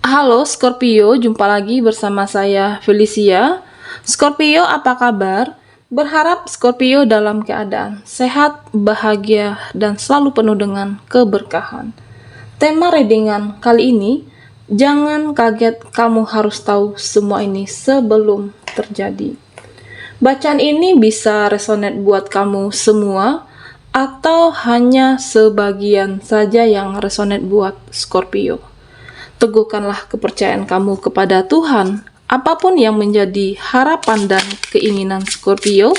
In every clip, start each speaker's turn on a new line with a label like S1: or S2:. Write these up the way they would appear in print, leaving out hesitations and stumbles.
S1: Halo Scorpio, jumpa lagi bersama saya Felicia. Scorpio, apa kabar? Berharap Scorpio dalam keadaan sehat, bahagia, dan selalu penuh dengan keberkahan. Tema readingan kali ini, jangan kaget kamu harus tahu semua ini sebelum terjadi. Bacaan ini bisa resonate buat kamu semua, atau hanya sebagian saja yang resonate buat Scorpio. Teguhkanlah kepercayaan kamu kepada Tuhan. Apapun yang menjadi harapan dan keinginan Scorpio,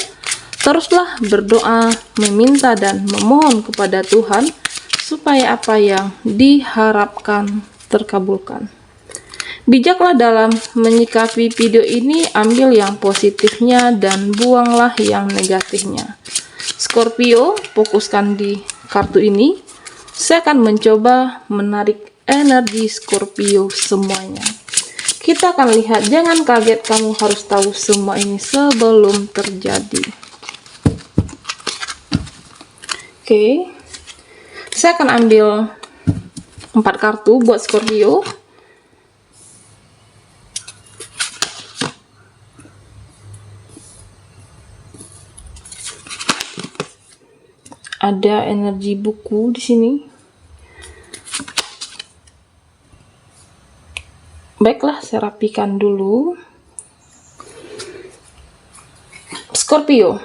S1: teruslah berdoa, meminta dan memohon kepada Tuhan supaya apa yang diharapkan terkabulkan. Bijaklah dalam menyikapi video ini, ambil yang positifnya dan buanglah yang negatifnya. Scorpio, fokuskan di kartu ini. Saya akan mencoba menarik energi Scorpio semuanya. Kita akan lihat, jangan kaget kamu harus tahu semua ini sebelum terjadi. Oke. Saya akan ambil 4 kartu buat Scorpio. Ada energi buku di sini. Baiklah, saya rapikan dulu. Scorpio,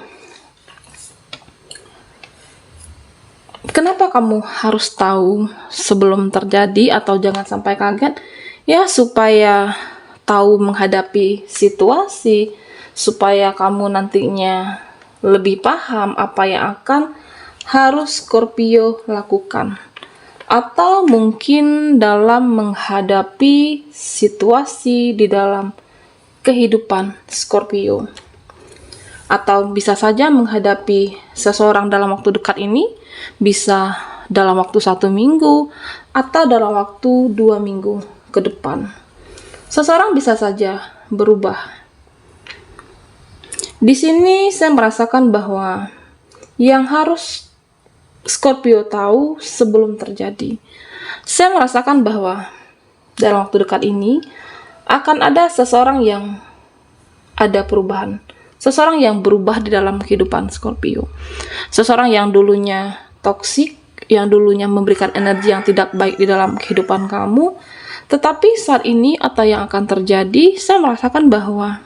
S1: kenapa kamu harus tahu sebelum terjadi atau jangan sampai kaget? Ya, supaya tahu menghadapi situasi, supaya kamu nantinya lebih paham apa yang akan harus Scorpio lakukan. Atau mungkin dalam menghadapi situasi di dalam kehidupan Scorpio. Atau bisa saja menghadapi seseorang dalam waktu dekat ini, bisa dalam waktu 1 minggu, atau dalam waktu 2 minggu ke depan. Seseorang bisa saja berubah. Di sini saya merasakan bahwa yang harus Scorpio tahu sebelum terjadi. Saya merasakan bahwa dalam waktu dekat ini akan ada seseorang yang ada perubahan. Seseorang yang berubah di dalam kehidupan Scorpio. Seseorang yang dulunya toksik, yang dulunya memberikan energi yang tidak baik di dalam kehidupan kamu. Tetapi saat ini atau yang akan terjadi, saya merasakan bahwa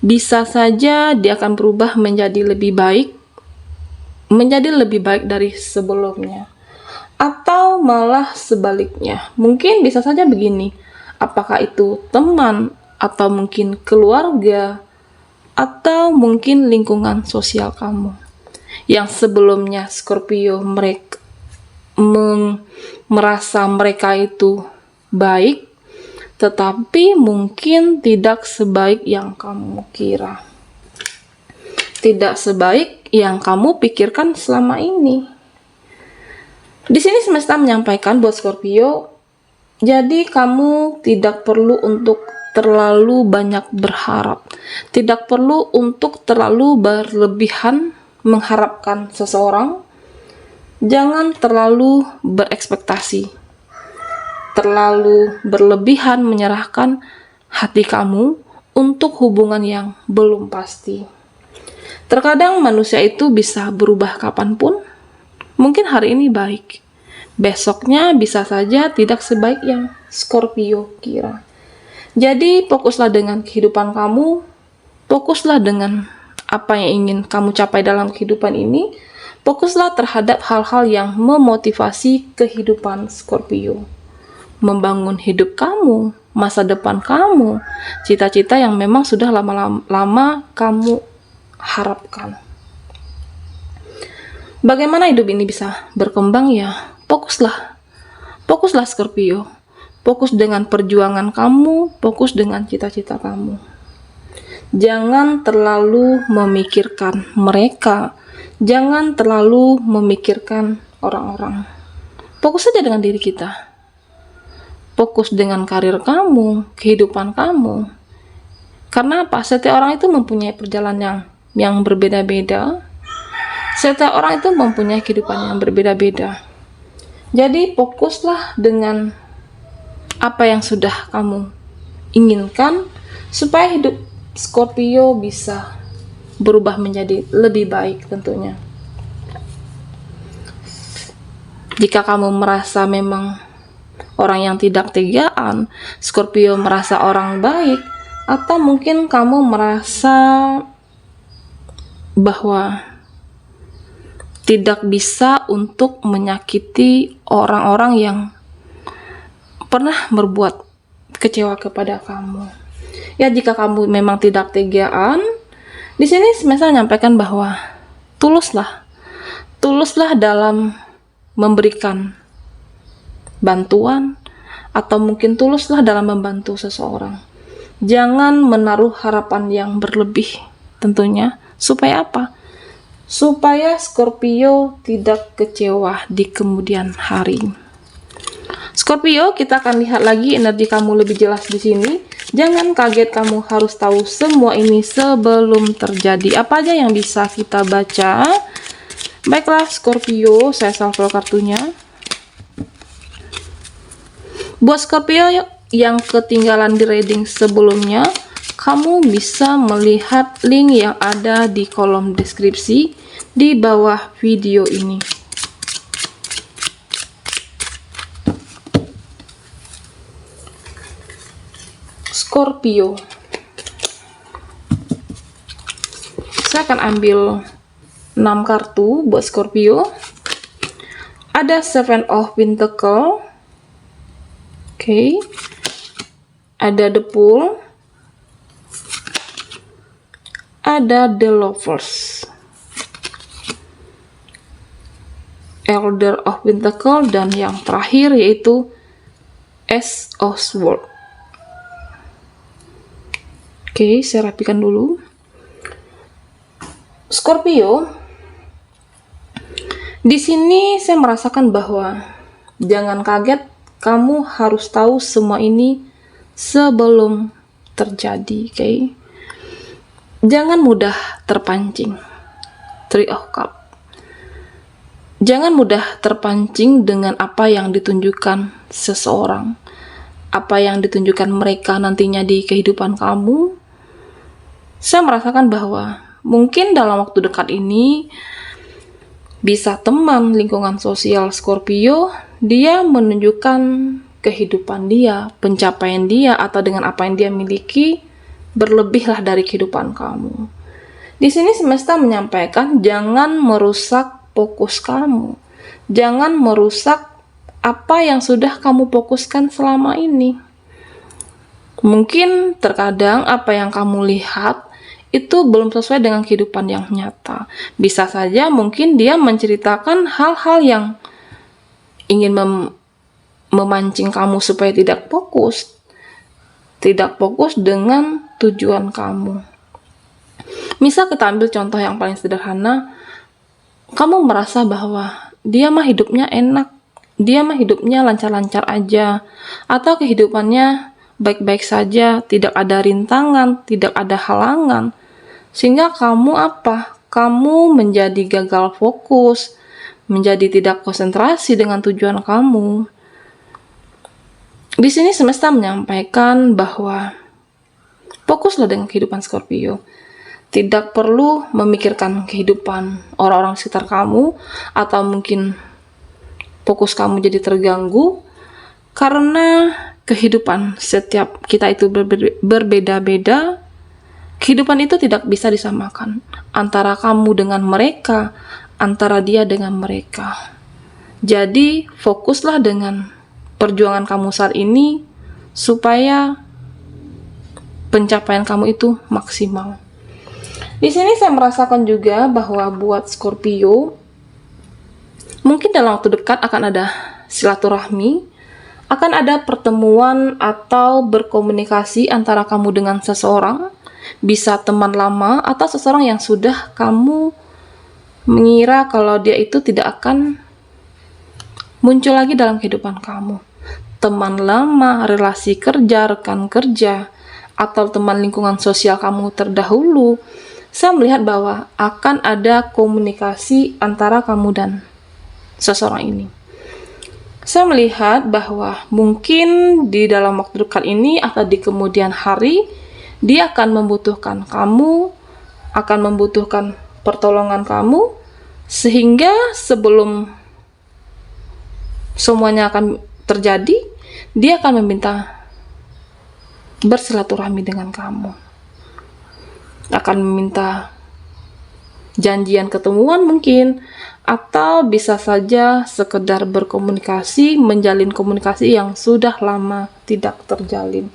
S1: bisa saja dia akan berubah menjadi lebih baik dari sebelumnya, atau malah sebaliknya. Mungkin bisa saja begini, apakah itu teman, atau mungkin keluarga, atau mungkin lingkungan sosial kamu, yang sebelumnya Scorpio merasa mereka itu baik, tetapi mungkin tidak sebaik yang kamu kira, tidak sebaik yang kamu pikirkan selama ini. Di sini semesta menyampaikan buat Scorpio, jadi kamu tidak perlu untuk terlalu banyak berharap, tidak perlu untuk terlalu berlebihan mengharapkan seseorang. Jangan terlalu berekspektasi, terlalu berlebihan menyerahkan hati kamu untuk hubungan yang belum pasti. Terkadang manusia itu bisa berubah kapanpun. Mungkin hari ini baik, besoknya bisa saja tidak sebaik yang Scorpio kira. Jadi fokuslah dengan kehidupan kamu, fokuslah dengan apa yang ingin kamu capai dalam kehidupan ini, fokuslah terhadap hal-hal yang memotivasi kehidupan Scorpio. Membangun hidup kamu, masa depan kamu, cita-cita yang memang sudah lama kamu harapkan. Bagaimana hidup ini bisa berkembang? Ya, fokuslah Scorpio. Fokus dengan perjuangan kamu, fokus dengan cita-cita kamu. Jangan terlalu memikirkan mereka, jangan terlalu memikirkan orang-orang. Fokus saja dengan diri kita. Fokus dengan karir kamu, kehidupan kamu. Karena apa? Setiap orang itu mempunyai perjalanan yang berbeda-beda. Setiap orang itu mempunyai kehidupan yang berbeda-beda. Jadi fokuslah dengan apa yang sudah kamu inginkan supaya hidup Scorpio bisa berubah menjadi lebih baik tentunya. Jika kamu merasa memang orang yang tidak tegaan, Scorpio merasa orang baik, atau mungkin kamu merasa bahwa tidak bisa untuk menyakiti orang-orang yang pernah berbuat kecewa kepada kamu. Ya, jika kamu memang tidak tegaan, di sini semesta menyampaikan bahwa tuluslah dalam memberikan bantuan, atau mungkin tuluslah dalam membantu seseorang. Jangan menaruh harapan yang berlebih tentunya. Supaya apa? Supaya Scorpio tidak kecewa di kemudian hari. Scorpio, kita akan lihat lagi energi kamu lebih jelas di sini. Jangan kaget, kamu harus tahu semua ini sebelum terjadi. Apa aja yang bisa kita baca? Baiklah Scorpio, saya shuffle kartunya. Buat Scorpio yang ketinggalan di reading sebelumnya, kamu bisa melihat link yang ada di kolom deskripsi di bawah video ini. Scorpio, saya akan ambil 6 kartu buat Scorpio. Ada Seven of Pentacles. Oke. Ada The Fool. Ada The Lovers. Elder of Pentacles, dan yang terakhir yaitu Ace of Swords. Oke, saya rapikan dulu. Scorpio, di sini saya merasakan bahwa jangan kaget, kamu harus tahu semua ini sebelum terjadi, oke? Jangan mudah terpancing. Three of Cups. Jangan mudah terpancing dengan apa yang ditunjukkan seseorang, apa yang ditunjukkan mereka nantinya di kehidupan kamu. Saya merasakan bahwa mungkin dalam waktu dekat ini bisa teman lingkungan sosial Scorpio, dia menunjukkan kehidupan dia, pencapaian dia, atau dengan apa yang dia miliki berlebihlah dari kehidupan kamu. Di sini semesta menyampaikan jangan merusak fokus kamu. Jangan merusak apa yang sudah kamu fokuskan selama ini. Mungkin terkadang apa yang kamu lihat itu belum sesuai dengan kehidupan yang nyata. Bisa saja mungkin dia menceritakan hal-hal yang ingin memancing kamu supaya tidak fokus dengan tujuan kamu. Misal kita ambil contoh yang paling sederhana, kamu merasa bahwa dia mah hidupnya enak, dia mah hidupnya lancar-lancar aja, atau kehidupannya baik-baik saja, tidak ada rintangan, tidak ada halangan, sehingga kamu Kamu menjadi gagal fokus, menjadi tidak konsentrasi dengan tujuan kamu. Di sini semesta menyampaikan bahwa fokuslah dengan kehidupan Scorpio. Tidak perlu memikirkan kehidupan orang-orang sekitar kamu, atau mungkin fokus kamu jadi terganggu, karena kehidupan setiap kita itu berbeda-beda. Kehidupan itu tidak bisa disamakan antara kamu dengan mereka, antara dia dengan mereka. Jadi fokuslah dengan perjuangan kamu saat ini supaya pencapaian kamu itu maksimal. Di sini saya merasakan juga bahwa buat Scorpio, mungkin dalam waktu dekat akan ada silaturahmi, akan ada pertemuan atau berkomunikasi antara kamu dengan seseorang, bisa teman lama atau seseorang yang sudah kamu mengira kalau dia itu tidak akan muncul lagi dalam kehidupan kamu. Teman lama, relasi kerja, rekan kerja, atau teman lingkungan sosial kamu terdahulu, saya melihat bahwa akan ada komunikasi antara kamu dan seseorang ini. Saya melihat bahwa mungkin di dalam waktu dekat ini atau di kemudian hari, dia akan membutuhkan kamu, akan membutuhkan pertolongan kamu, sehingga sebelum semuanya akan terjadi, dia akan meminta bersilaturahmi dengan kamu, akan meminta janjian ketemuan mungkin, atau bisa saja sekedar berkomunikasi, menjalin komunikasi yang sudah lama tidak terjalin.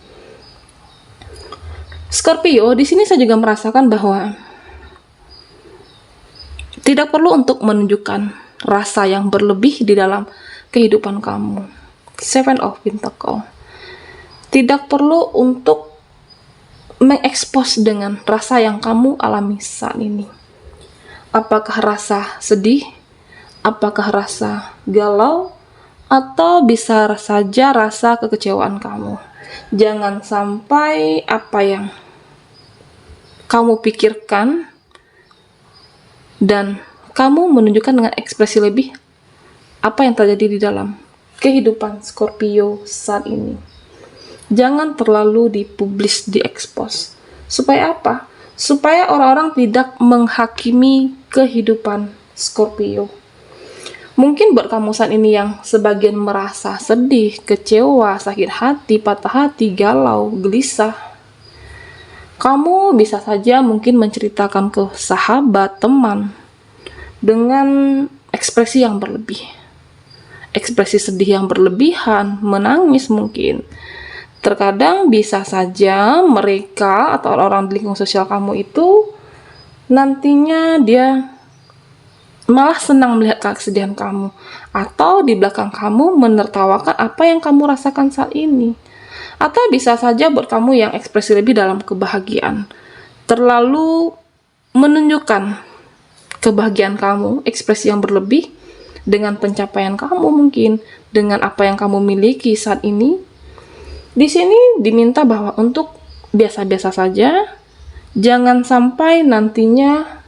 S1: Scorpio, di sini saya juga merasakan bahwa tidak perlu untuk menunjukkan rasa yang berlebih di dalam kehidupan kamu. Seven of Pentacles. Tidak perlu untuk mengekspos dengan rasa yang kamu alami saat ini. Apakah rasa sedih? Apakah rasa galau? Atau bisa saja rasa kekecewaan kamu. Jangan sampai apa yang kamu pikirkan dan kamu menunjukkan dengan ekspresi lebih apa yang terjadi di dalam kehidupan Scorpio saat ini. Jangan terlalu dipublish, diekspos. Supaya apa? Supaya orang-orang tidak menghakimi kehidupan Scorpio. Mungkin buat kamu saat ini yang sebagian merasa sedih, kecewa, sakit hati, patah hati, galau, gelisah, kamu bisa saja mungkin menceritakan ke sahabat, teman, dengan ekspresi yang berlebih. Ekspresi sedih yang berlebihan, menangis mungkin. Terkadang bisa saja mereka atau orang-orang di lingkungan sosial kamu itu nantinya dia malah senang melihat kesedihan kamu, atau di belakang kamu menertawakan apa yang kamu rasakan saat ini. Atau bisa saja buat kamu yang ekspresi lebih dalam kebahagiaan, terlalu menunjukkan kebahagiaan kamu, ekspresi yang berlebih dengan pencapaian kamu mungkin, dengan apa yang kamu miliki saat ini. Di sini diminta bahwa untuk biasa-biasa saja, jangan sampai nantinya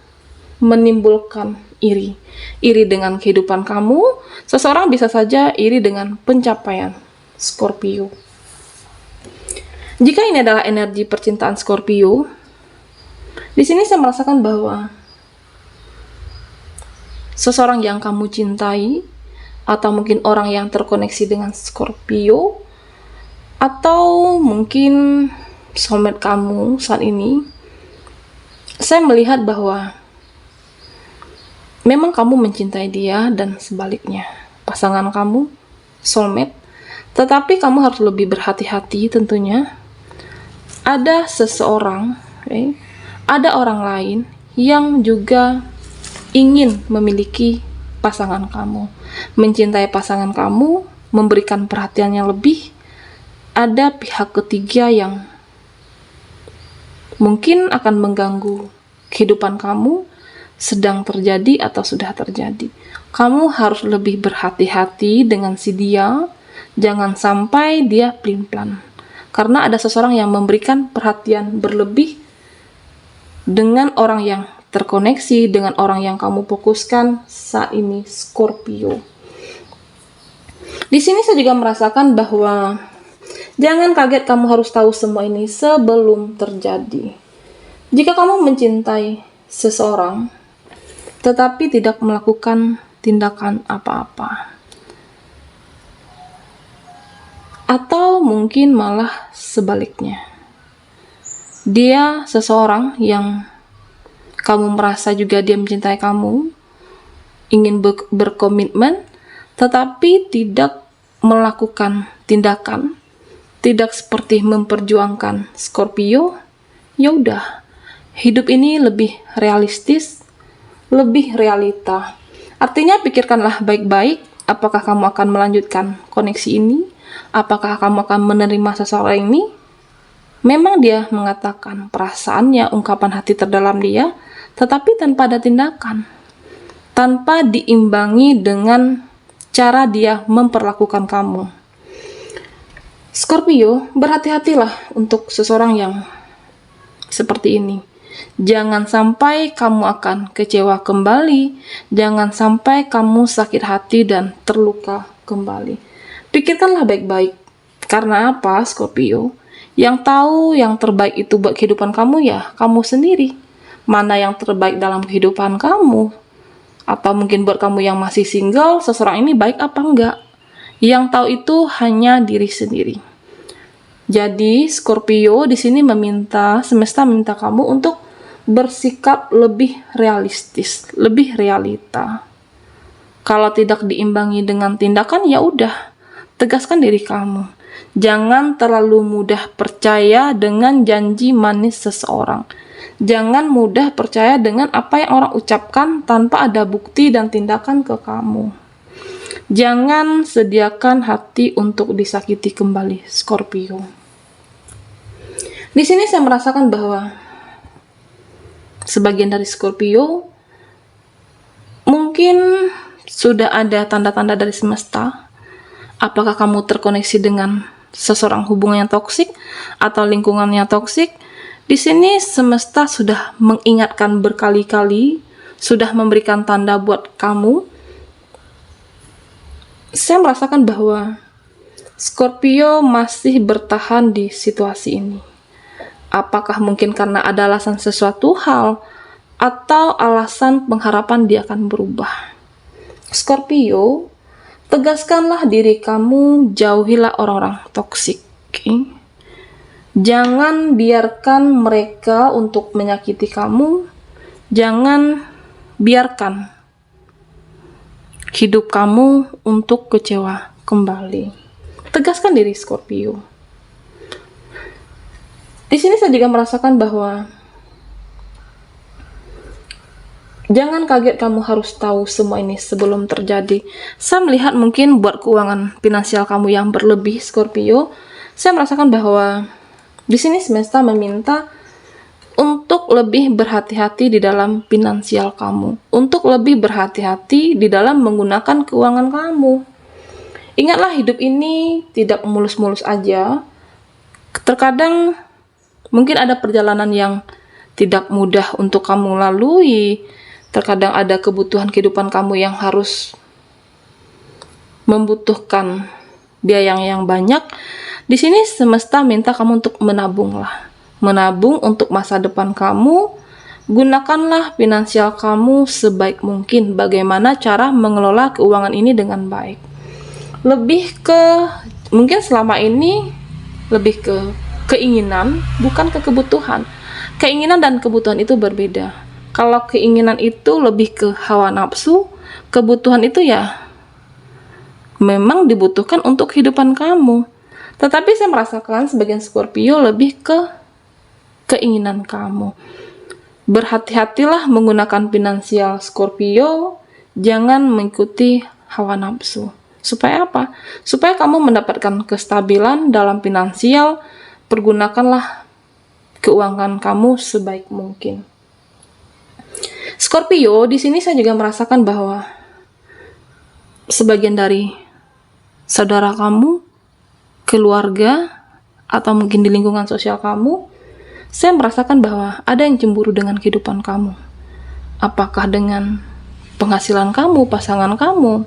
S1: menimbulkan iri. Iri dengan kehidupan kamu, seseorang bisa saja iri dengan pencapaian Scorpio. Jika ini adalah energi percintaan Scorpio, di sini saya merasakan bahwa seseorang yang kamu cintai, atau mungkin orang yang terkoneksi dengan Scorpio, atau mungkin soulmate kamu saat ini, saya melihat bahwa memang kamu mencintai dia dan sebaliknya, pasangan kamu, soulmate, tetapi kamu harus lebih berhati-hati tentunya. Ada seseorang, ada orang lain yang juga ingin memiliki pasangan kamu, mencintai pasangan kamu, memberikan perhatian yang lebih. Ada pihak ketiga yang mungkin akan mengganggu kehidupan kamu, sedang terjadi atau sudah terjadi. Kamu harus lebih berhati-hati dengan si dia, jangan sampai dia pelin-pelan. Karena ada seseorang yang memberikan perhatian berlebih dengan orang yang terkoneksi, dengan orang yang kamu fokuskan saat ini, Scorpio. Di sini saya juga merasakan bahwa jangan kaget kamu harus tahu semua ini sebelum terjadi. Jika kamu mencintai seseorang, tetapi tidak melakukan tindakan apa-apa, atau mungkin malah sebaliknya, dia seseorang yang kamu merasa juga dia mencintai kamu, ingin berkomitmen, tetapi tidak melakukan tindakan, tidak seperti memperjuangkan Scorpio. Ya udah, hidup ini lebih realistis, lebih realita. Artinya pikirkanlah baik-baik, apakah kamu akan melanjutkan koneksi ini, apakah kamu akan menerima seseorang ini. Memang dia mengatakan perasaannya, ungkapan hati terdalam dia, tetapi tanpa ada tindakan, tanpa diimbangi dengan cara dia memperlakukan kamu. Scorpio, berhati-hatilah untuk seseorang yang seperti ini. Jangan sampai kamu akan kecewa kembali, jangan sampai kamu sakit hati dan terluka kembali. Pikirkanlah baik-baik. Karena apa, Scorpio? Yang tahu yang terbaik itu buat kehidupan kamu ya kamu sendiri. Mana yang terbaik dalam kehidupan kamu? Atau mungkin buat kamu yang masih single, seseorang ini baik apa enggak? Yang tahu itu hanya diri sendiri. Jadi Scorpio di sini semesta meminta kamu untuk bersikap lebih realistis, lebih realita. Kalau tidak diimbangi dengan tindakan, ya udah, tegaskan diri kamu. Jangan terlalu mudah percaya dengan janji manis seseorang. Jangan mudah percaya dengan apa yang orang ucapkan tanpa ada bukti dan tindakan ke kamu. Jangan sediakan hati untuk disakiti kembali, Scorpio. Di sini saya merasakan bahwa sebagian dari Scorpio mungkin sudah ada tanda-tanda dari semesta. Apakah kamu terkoneksi dengan seseorang hubungan yang toksik atau lingkungannya toksik? Di sini semesta sudah mengingatkan berkali-kali, sudah memberikan tanda buat kamu. Saya merasakan bahwa Scorpio masih bertahan di situasi ini. Apakah mungkin karena ada alasan sesuatu hal atau alasan pengharapan dia akan berubah? Scorpio, tegaskanlah diri kamu, jauhilah orang-orang toksik. Okay? Jangan biarkan mereka untuk menyakiti kamu. Jangan biarkan hidup kamu untuk kecewa kembali. Tegaskan diri, Scorpio. Di sini saya juga merasakan bahwa jangan kaget kamu harus tahu semua ini sebelum terjadi. Saya melihat mungkin buat keuangan finansial kamu yang berlebih, Scorpio. Saya merasakan bahwa di sini semesta meminta untuk lebih berhati-hati di dalam finansial kamu, untuk lebih berhati-hati di dalam menggunakan keuangan kamu. Ingatlah, hidup ini tidak mulus-mulus aja. Terkadang mungkin ada perjalanan yang tidak mudah untuk kamu lalui. Terkadang ada kebutuhan kehidupan kamu yang harus membutuhkan biaya yang banyak. Di sini semesta minta kamu untuk menabunglah. Menabung untuk masa depan kamu. Gunakanlah finansial kamu sebaik mungkin. Bagaimana cara mengelola keuangan ini dengan baik. Mungkin selama ini lebih ke keinginan, bukan ke kebutuhan. Keinginan dan kebutuhan itu berbeda. Kalau keinginan itu lebih ke hawa nafsu, kebutuhan itu ya memang dibutuhkan untuk kehidupan kamu. Tetapi saya merasakan sebagian Scorpio lebih ke keinginan kamu. Berhati-hatilah menggunakan finansial, Scorpio. Jangan mengikuti hawa nafsu. Supaya apa? Supaya kamu mendapatkan kestabilan dalam finansial. Pergunakanlah keuangan kamu sebaik mungkin. Scorpio, di sini saya juga merasakan bahwa sebagian dari saudara kamu, keluarga, atau mungkin di lingkungan sosial kamu, saya merasakan bahwa ada yang cemburu dengan kehidupan kamu. Apakah dengan penghasilan kamu, pasangan kamu,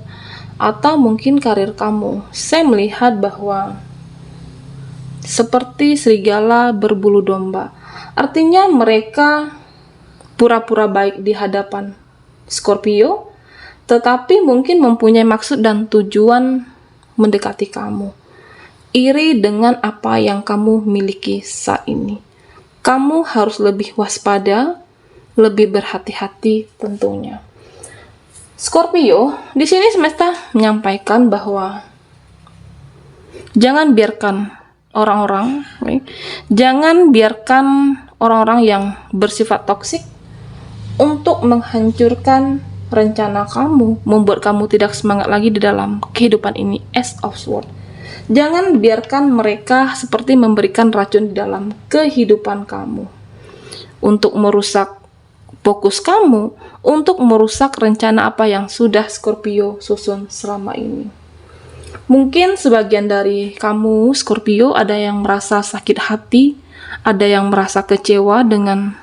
S1: atau mungkin karir kamu. Saya melihat bahwa seperti serigala berbulu domba. Artinya mereka pura-pura baik di hadapan Scorpio, tetapi mungkin mempunyai maksud dan tujuan mendekati kamu. Iri dengan apa yang kamu miliki saat ini. Kamu harus lebih waspada, lebih berhati-hati tentunya. Scorpio, di sini semesta menyampaikan bahwa jangan biarkan orang-orang yang bersifat toksik untuk menghancurkan rencana kamu, membuat kamu tidak semangat lagi di dalam kehidupan ini. Ace of Swords. Jangan biarkan mereka seperti memberikan racun di dalam kehidupan kamu untuk merusak fokus kamu, untuk merusak rencana apa yang sudah Scorpio susun selama ini. Mungkin sebagian dari kamu, Scorpio, ada yang merasa sakit hati, ada yang merasa kecewa dengan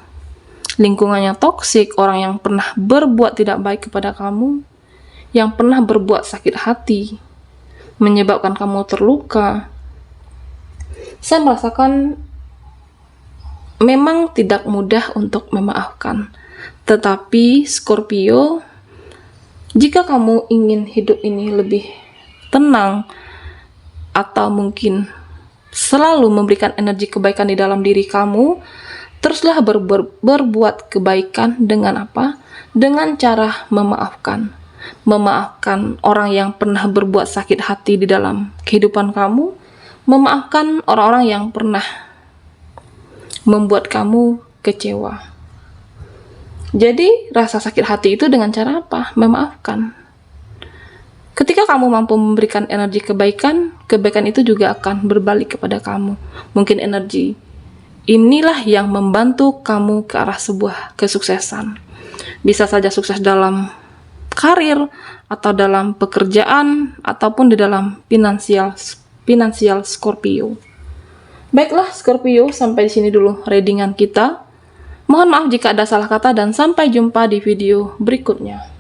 S1: lingkungannya toksik, orang yang pernah berbuat tidak baik kepada kamu, yang pernah berbuat sakit hati. menyebabkan kamu terluka. Saya merasakan memang tidak mudah untuk memaafkan. Tetapi Scorpio, jika kamu ingin hidup ini lebih tenang, atau mungkin selalu memberikan energi kebaikan di dalam diri kamu, teruslah berbuat kebaikan dengan apa? Dengan cara memaafkan. Memaafkan orang yang pernah berbuat sakit hati di dalam kehidupan kamu, memaafkan orang-orang yang pernah membuat kamu kecewa. Jadi, rasa sakit hati itu dengan cara apa? Memaafkan. Ketika kamu mampu memberikan energi kebaikan, kebaikan itu juga akan berbalik kepada kamu. Mungkin energi inilah yang membantu kamu ke arah sebuah kesuksesan. Bisa saja sukses dalam karir, atau dalam pekerjaan, ataupun di dalam finansial Scorpio. Baiklah Scorpio, sampai di sini dulu readingan kita. Mohon maaf jika ada salah kata dan sampai jumpa di video berikutnya.